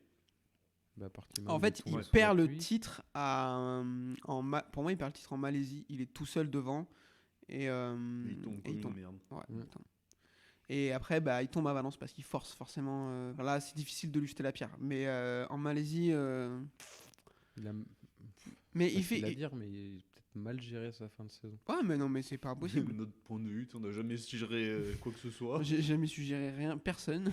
Bah, à partir En où fait, est il tombé sous perd la le pluie. titre pour moi, il perd le titre en Malaisie. Il est tout seul devant. Et, Il tombe et comme il tombe. une merde. Ouais, Mm. exactement. Et après, bah, il tombe à Valence parce qu'il force forcément. Là, c'est difficile de lui jeter la pierre. Mais en Malaisie. Il a, Mais c'est il fait. facile à dire, mais il a peut-être mal géré sa fin de saison. Ouais, mais non, mais c'est pas impossible. Notre point de vue, on n'a jamais géré quoi que ce soit. J'ai jamais suggéré rien, personne.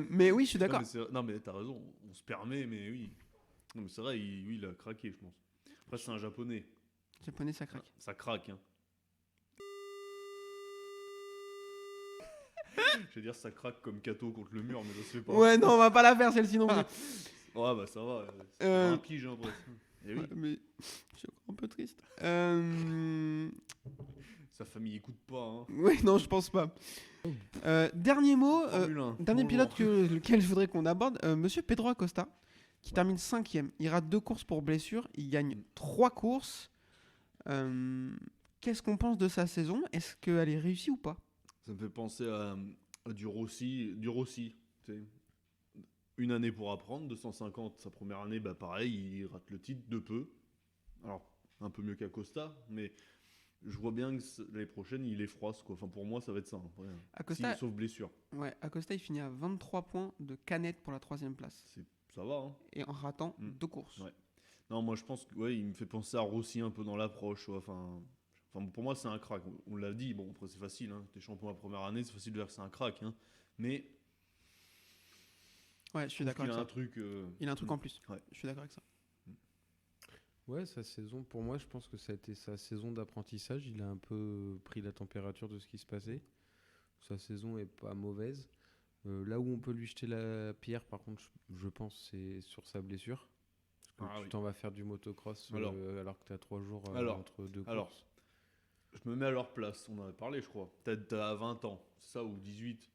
Mais oui, je suis d'accord. Non, mais t'as raison, on se permet, mais oui. Non, mais c'est vrai, oui, il a craqué, je pense. Après, c'est un japonais. Japonais, ça craque. Ça craque, hein. Je vais dire, ça craque comme Kato contre le mur, mais ça se fait pas. Ouais, non, on va pas la faire celle-ci non plus. Ouais, bah ça va. C'est Euh, un pige, hein, presque. Et oui, Ouais, mais je suis un peu triste. sa famille écoute pas, hein. Oui, non, je pense pas. Dernier mot, Formule 1. dernier Bonjour. pilote lequel je voudrais qu'on aborde, Monsieur Pedro Acosta, qui termine 5ème. Il rate 2 courses pour blessure, il gagne 3 courses. Qu'est-ce qu'on pense de sa saison? Est-ce qu'elle est réussie ou pas? Ça me fait penser à du Rossi. Tu sais. Une année pour apprendre, 250, sa première année, bah pareil, il rate le titre de peu. Alors, un peu mieux qu'Acosta, mais je vois bien que l'année prochaine, il est froisse, quoi. Enfin, pour moi, ça va être ça. Hein, après. Acosta, Sauf blessure. ouais, Acosta, il finit à 23 points de canette pour la 3ème place. Ça va, hein. Et en ratant Mm. 2 courses. Ouais. Non, moi, je pense que ouais, il me fait penser à Rossi un peu dans l'approche. Ouais. Enfin, pour moi, c'est un crack. On l'a dit, bon, après, c'est facile. Hein. T'es champion la première année, c'est facile de dire que c'est un crack. Hein. Mais Ouais, je suis je d'accord trouve avec qu'il a ça. un truc. Il a un truc en plus. Ouais. Je suis d'accord avec ça. Ouais, sa saison, pour moi, je pense que ça a été sa saison d'apprentissage. Il a un peu pris la température de ce qui se passait. Sa saison est pas mauvaise. Là où on peut lui jeter la pierre, par contre, je pense, c'est sur sa blessure. Parce que Ah tu oui. t'en vas faire du motocross Alors que tu as 3 jours entre deux alors. courses. Je me mets à leur place. On en a parlé, je crois. Peut-être à 20 ans, c'est ça, ou 18.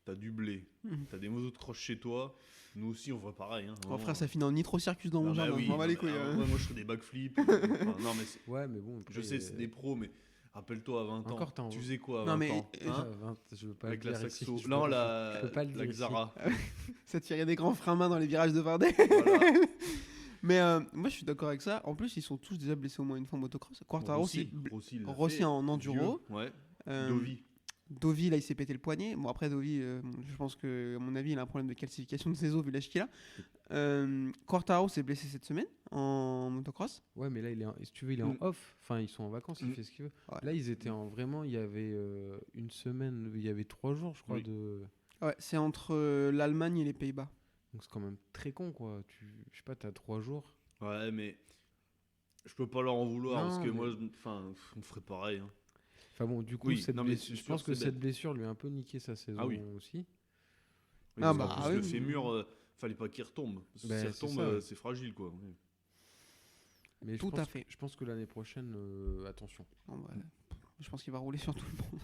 t'as du blé, t'as des motos de cross chez toi. Nous aussi, on ferait pareil. Hein, Oh vraiment. frère, ça finit en nitro circus dans Non, mon bah jardin. oui, Je m'en bats non, les mais, couilles. ouais, moi, je ferais des backflips. Non, mais Ouais, mais bon. je après, sais, c'est des pros, mais rappelle-toi, à 20 ans, Encore, t'as tu envie. faisais quoi à Non, 20 mais, ans hein Je veux pas Avec le la dire ici, saxo. je Non, peux- la, je peux pas le la dire ici. Xara. Ça tirait des grands freins main dans les virages de Vardet. Voilà. Mais moi, je suis d'accord avec ça. En plus, ils sont tous déjà blessés au moins une fois en motocross. Quartaro, c'est Rossi, il l'a Rossi fait. en enduro. Vieux, ouais. Euh, Dovi. Dovi, là, il s'est pété le poignet. Bon, après, Dovi, je pense que, à mon avis, il a un problème de calcification de ses os vu l'âge qu'il a. Quartaro s'est blessé cette semaine en motocross. Ouais, mais là, si tu veux, il est en off. Enfin, ils sont en vacances, il fait ce qu'il veut. Ouais. Là, ils étaient en vraiment. Il y avait une semaine, il y avait 3 jours, je crois, Oui. de. Ouais, c'est entre l'Allemagne et les Pays-Bas. Donc c'est quand même très con, quoi. Je sais pas, t'as 3 jours. Ouais, mais je peux pas leur en vouloir Non, parce que mais- moi, on ferait pareil. Hein. Enfin bon, du coup, Oui, cette non, mais blessure, c'est je pense sûr, que c'est cette bête. blessure lui a un peu niqué sa saison Ah oui. aussi. Oui, Ah parce bah, qu'en ah plus, le oui. fémur, fallait pas qu'il retombe. Parce que Ben, s'il c'est retombe, ça, ouais. c'est fragile, quoi. Oui. Mais Tout à fait. Je pense que l'année prochaine, attention. Bon, bah, je pense qu'il va rouler sur tout le monde.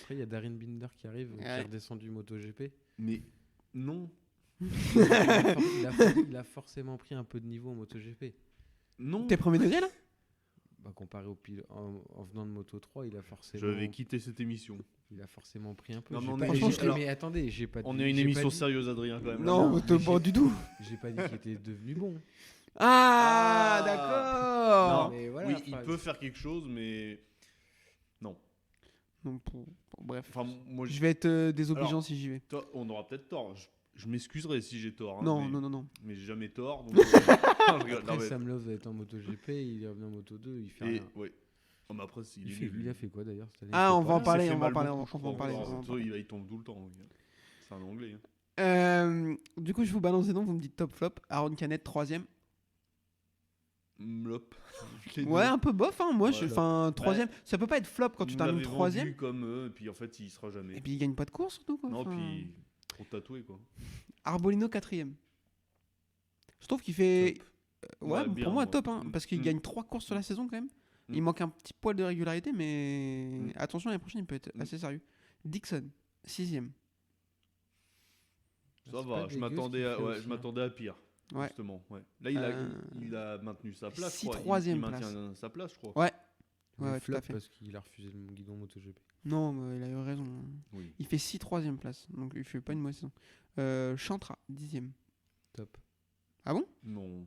Après, il y a Darin Binder qui arrive, qui Ouais. est redescendu MotoGP. Mais non. Il a forcément pris un peu de niveau en MotoGP. Non. T'es premier degré là Bah, comparé en venant de Moto 3, il a forcément. J'avais quitté cette émission. Il a forcément pris un peu. Non, mais J'ai on pas- est- franchement, j'ai- je- mais attendez, j'ai pas. On dit- est une j'ai pas émission dit- sérieuse, Adrien, quand même. Non, non, pas mais du tout. J'ai pas dit qu'il était devenu bon. Ah, Ah. d'accord. Non, mais voilà, oui, il enfin, peut faire quelque chose, mais non. Donc, bref. Enfin, moi, Je vais être désobligeant Alors, si j'y vais. on aura peut-être tort. Je m'excuserai si j'ai tort. Hein, Non, mais, non, non, non. Mais j'ai jamais tort. Donc, non, je rigole. Après, Non, mais- Sam Love est en MotoGP, il est revenu en Moto 2, il fait Et, rien. ouais. Oh, mais après, Il a fait quoi d'ailleurs cette année? Ah, Il on fait va en pas parler, Il s'est on va en fait parler, mal on beaucoup, va en je parler, crois. on va en Ça, parler. il tombe tout le temps. oui. C'est un anglais. Hein. Du coup, je vous balance des noms, vous me dites top flop. Aaron Canet, 3ème. Mlop. Ouais, un peu bof, hein. Moi, Ouais, je flop. enfin 3ème. Ça peut pas être flop quand tu Nous termines l'avait 3ème. vendu comme eux, et puis en fait, il sera jamais. Et puis il gagne pas de course surtout quoi. Non, Enfin, puis trop tatoué, quoi. Arbolino 4ème. Je trouve qu'il fait. Top. Ouais, Ouais, pour bien, moi moi. top, hein, parce qu'il Mm. gagne 3 courses sur la saison quand même. Il Mm. manque un petit poil de régularité, mais Mm. attention, l'année prochaine, il peut être Mm. assez sérieux. Dixon, 6ème. Ça C'est va, pas je dégueu m'attendais ce qu'il à, fait ouais, aussi, je hein. m'attendais à pire. Ouais. Justement, ouais. Là, il a maintenu sa place, je six crois. troisième Il maintient place. sa place, je crois. Ouais. Mais Ouais, ouais, tout flop à fait. parce qu'il a refusé le guidon MotoGP. Non, mais il a eu raison. Oui. Il fait 6 troisième place, donc il fait pas une mauvaise saison. Chantra, 10ème. Top. Ah bon? Non.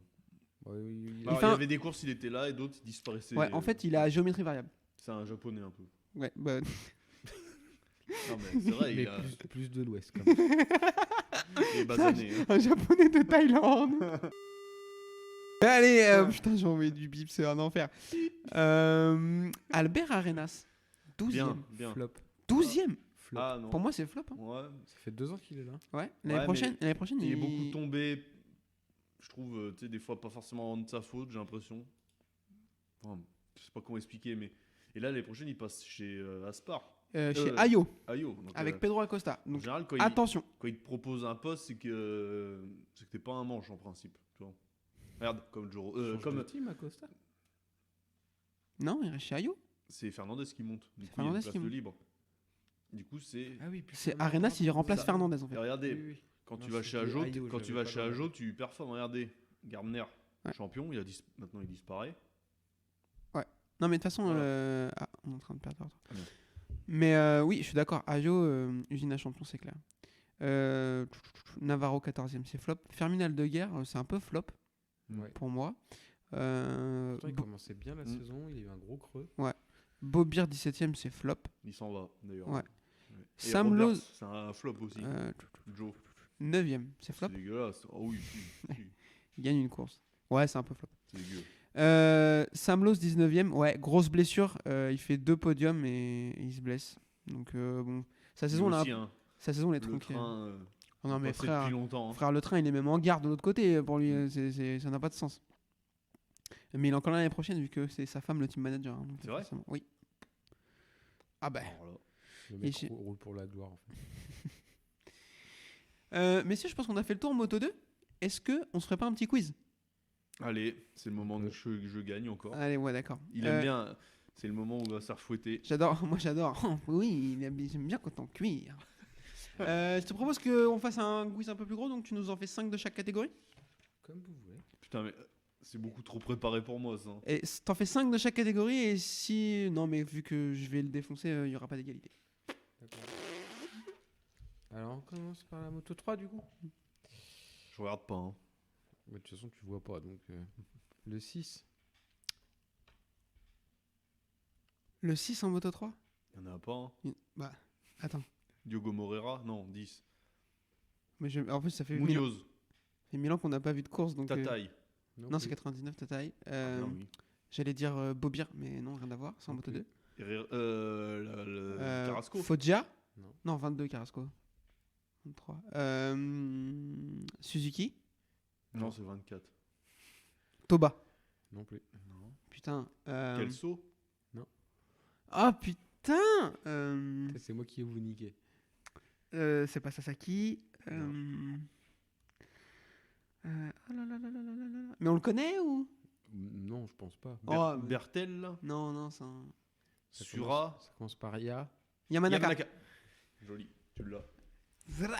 Ouais, oui, Alors, fait il y un- avait des courses, il était là, et d'autres, il disparaissait. Ouais, en fait, il a géométrie variable. C'est un japonais, un peu. Ouais, bah, Non, mais c'est vrai, mais il a plus de l'Ouest quand même. il est basané. hein. un japonais de Thaïlande. Allez, putain, j'ai envoyé du bip, c'est un enfer. Albert Arenas, 12ème. Bien, bien. Flop. 12ème. Flop. Ah non. Pour moi, c'est flop. Hein. Ouais, Ça fait 2 ans qu'il est là. Ouais, Ouais, l'année prochaine, il est beaucoup tombé. Je trouve, tu sais, des fois pas forcément de sa faute, j'ai l'impression. Enfin, je sais pas comment expliquer, mais. Et là, l'année prochaine, il passe chez Aspar. chez Ayo, Ayo. Donc, avec Pedro Acosta. En Donc, général, attention. quand il te propose un poste, c'est que t'es pas un manche en principe. Tu vois. Regarde, comme Joro. Change Comme de team Acosta. Non, il reste chez Ayo. c'est Fernandez qui monte. Du C'est coup, il y a une Fernandez place qui de monte. libre. Du coup, c'est. Ah oui, C'est Arenas, il remplace Ça- Fernandez en fait. Et regardez, Oui, oui. quand Non, tu vas chez c'était Ajo, Ayo, quand tu j'avais vas pas chez le- Ajo, tu performes. Regardez, Gardner, Ouais. champion, maintenant il disparaît. Non, mais de toute façon, Voilà. on est en train de perdre. Ah non. Mais oui, je suis d'accord. Ayo, usine à champion, c'est clair. Navarro, 14ème, c'est flop. Ferminal de guerre, c'est un peu flop Ouais. pour moi. Pourtant, il Bo- commençait bien la Mm. saison, il a eu un gros creux. Bobir, 17ème, c'est flop. Il s'en va d'ailleurs. Ouais. Et Sam Roberts, Lowe, c'est un flop aussi. euh, Joe. 9ème, c'est flop. C'est dégueulasse. Oh oui, si, si, Il gagne une course. Ouais, c'est un peu flop. c'est dégueu. Sam Lowe, 19ème, ouais, grosse blessure. Il fait 2 podiums et il se blesse. Donc, bon, sa saison, Lui là, aussi, hein, sa saison, elle est le tranquille. train, Oh non, mais passé frère, depuis longtemps. hein. frère, le train, il est même en garde de l'autre côté. Pour lui, ça n'a pas de sens. Mais il est encore là l'année prochaine, vu que c'est sa femme, le team manager. hein, donc C'est vrai forcément- Oui. Ah bah. Alors là, Le mec chez- roule pour la gloire en fait. Messieurs, je pense qu'on a fait le tour en Moto 2. Est-ce qu'on se ferait pas un petit quiz? allez, c'est le moment que je gagne encore. Allez, ouais, d'accord. Il aime bien. C'est le moment où on va se faire fouetter. J'adore, moi j'adore. Oh, oui, j'aime bien quand on cuire. Je te propose qu'on fasse un quiz un peu plus gros, donc tu nous en fais 5 de chaque catégorie. Comme vous voulez. Putain, mais c'est beaucoup trop préparé pour moi, ça. Et t'en fais 5 de chaque catégorie, et si. Non, mais vu que je vais le défoncer, il n'y aura pas d'égalité. D'accord. Alors, on commence par la moto 3 du coup. Je regarde pas, hein. Mais de toute façon, tu vois pas, donc le 6. Le 6 en moto 3 Il y en a pas, hein. Bah, attends. Diogo Moreira, non, 10. Mais en plus, ça fait Munoz, 1000 ans qu'on n'a pas vu de course, donc. Tataï. Non, c'est 99 Tataï. Ah, oui. J'allais dire Bobir, mais non, rien à voir, c'est en moto 2. Carrasco. Foggia Non. Non, 22 Carrasco. 23. Suzuki Non, c'est 24. Toba. Non plus. Non. Putain. Kelso. Ah putain C'est moi qui ai vous niqué. C'est pas Sasaki. Oh là là là là là là là. Mais on le connaît ou Non, je pense pas. Oh, mais- Bertel, là. Non, non, c'est un. Sura. Ça commence par Ya. Yamanaka. Joli, tu l'as. Zra.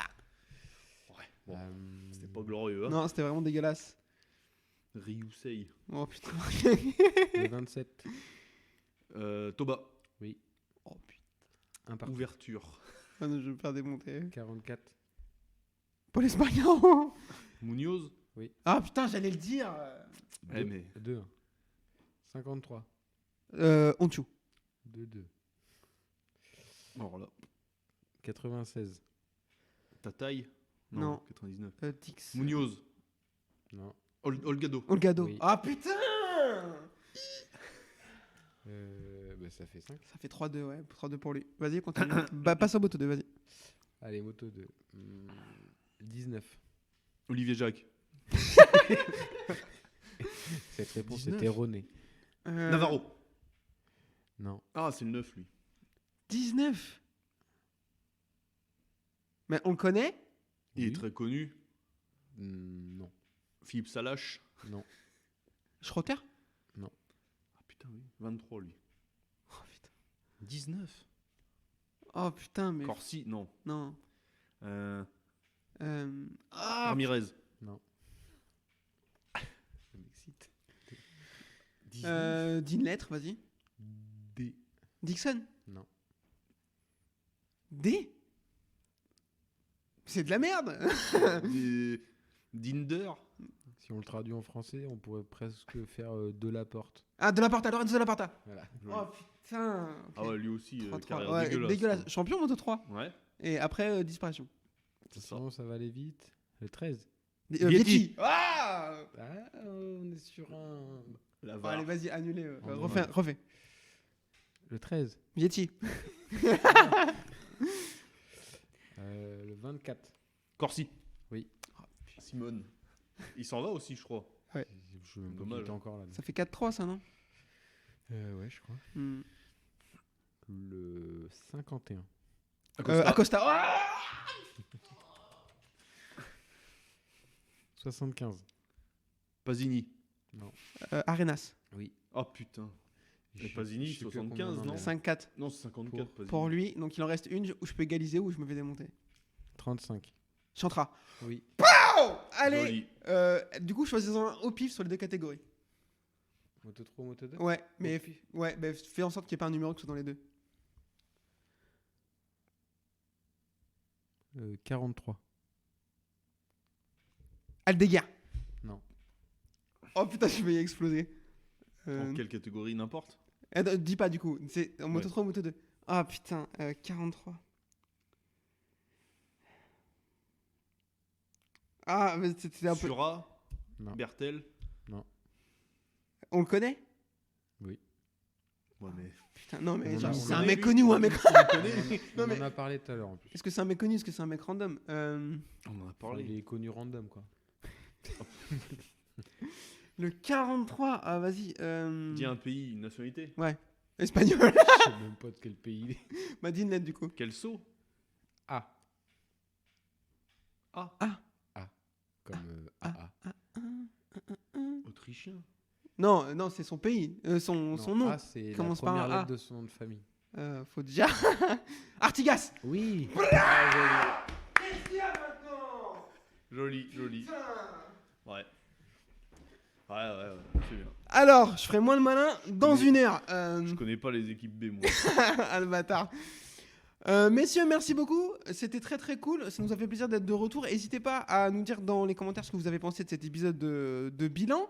Ouais, bon, Euh, c'était pas glorieux, hein. Non, c'était vraiment dégueulasse. Ryusei. Oh putain. Le 27. Toba. Oh putain. Un partout. Ouverture. Ah non, je vais me faire démonter. 44. Paul Espargaro. Munoz. Ah putain, j'allais le dire. Eh, mais 2. 53. Onchu. 2-2. alors là, 96. Tataï. Non. 99. Tix. Munoz. Non. Olgado. Olgado. Oui. Ah putain. Bah, ça fait 5. Ça fait 3-2, ouais. 3-2 pour lui. Vas-y, continue. Bah, passe en moto 2, vas-y. Allez, moto 2. 19. Olivier Jacques. Cette réponse 19. est erronée. Navarro. Non. Ah, c'est le 9, lui. 19. Mais on le connaît? Il Oui. est très connu. Non. Philippe Salache. Non. Schrotter? Ah putain, oui. 23, lui. Oh putain. 19. Oh putain, mais. Corsi, non. Non. Ah, Ramirez. Non. Ça m'excite. 19. dis une lettre, vas-y. D. Dixon? Non. D? C'est de la merde. Dinder. Si on le traduit en français, on pourrait presque faire de la porte. Ah, de la Porta, Lorenzo de la Porta. Voilà. Oh putain. Ok. Ah ouais, lui aussi, 3-3. carrière Ouais, dégueulasse. dégueulasse. Champion moto 3. Ouais, Et après, disparition. c'est ça. Sinon, ça va aller vite. Le 13. Vietti. Vietti. Ah. Ah, on est sur un. La Bon, VAR. allez, vas-y, annulé. Oh, Refais, ouais. refais. Le 13. Vietti. Le 24. Corsi. Oui. Simone. Il s'en va aussi, je crois. Je me Dommage. encore là. Ça fait 4-3, ça, non? Ouais, je crois. Hmm. Le 51. Acosta. Ah 75. Pasini. Arenas. Oui. Ah putain. Et Je- Pasini, je sais plus 75, combien on en non est. 5-4 Non, c'est 54. Pasini. pour lui. Donc il en reste une où je peux égaliser ou je me fais démonter. 35. Chantra. Oui. Oh allez. Joli. Du coup, choisissons un au pif sur les deux catégories. Moto 3, moto 2. Ouais, mais fais en sorte qu'il n'y ait pas un numéro qui soit dans les deux. 43. Aldeguer. Non. Oh putain, je vais y exploser. En quelle catégorie, n'importe. Dis pas du coup. C'est en moto Ouais. 3 ou moto 2. Ah putain, 43. Ah, mais c'était un peu. Sura. Non. Bertel. On le connaît? Ouais, mais. Putain, non, mais On genre, a- c'est on un a- mec lui. connu ou un mec. On Non, en mais- a parlé tout à l'heure en plus. Est-ce que c'est un mec connu? Est-ce que c'est un mec random? On en a Enfin, parlé. il est connu random quoi. Le 43. Ah, vas-y. Dis un pays, une nationalité. Espagnol. Je sais même pas de quel pays il est. Bah, dis une lettre du coup. Quel saut A. Ah. Comme AA. Autrichien. Non, non, c'est son pays. Son Non, nom. A, c'est la Commence par première un A. lettre de son nom de famille. Faut déjà. Artigas. Oui. Joli. Ouais. Ouais, c'est bien. Alors, je ferai moins le malin dans Mais- une heure. Je connais pas les équipes B, moi. Ah, le bâtard. Messieurs, merci beaucoup. C'était très très cool. Ça nous a fait plaisir d'être de retour. N'hésitez pas à nous dire dans les commentaires ce que vous avez pensé de cet épisode de bilan.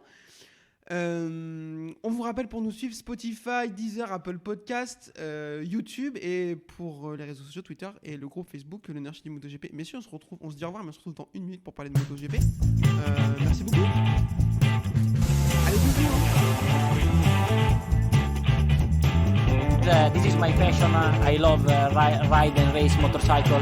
On vous rappelle pour nous suivre Spotify, Deezer, Apple Podcast, YouTube et pour les réseaux sociaux Twitter et le groupe Facebook le Nerchi du MotoGP. Messieurs, on se dit au revoir, mais on se retrouve dans 1 minute pour parler de MotoGP. Merci beaucoup. Allez, bisous. This is my passion. I love ride and race motorcycle.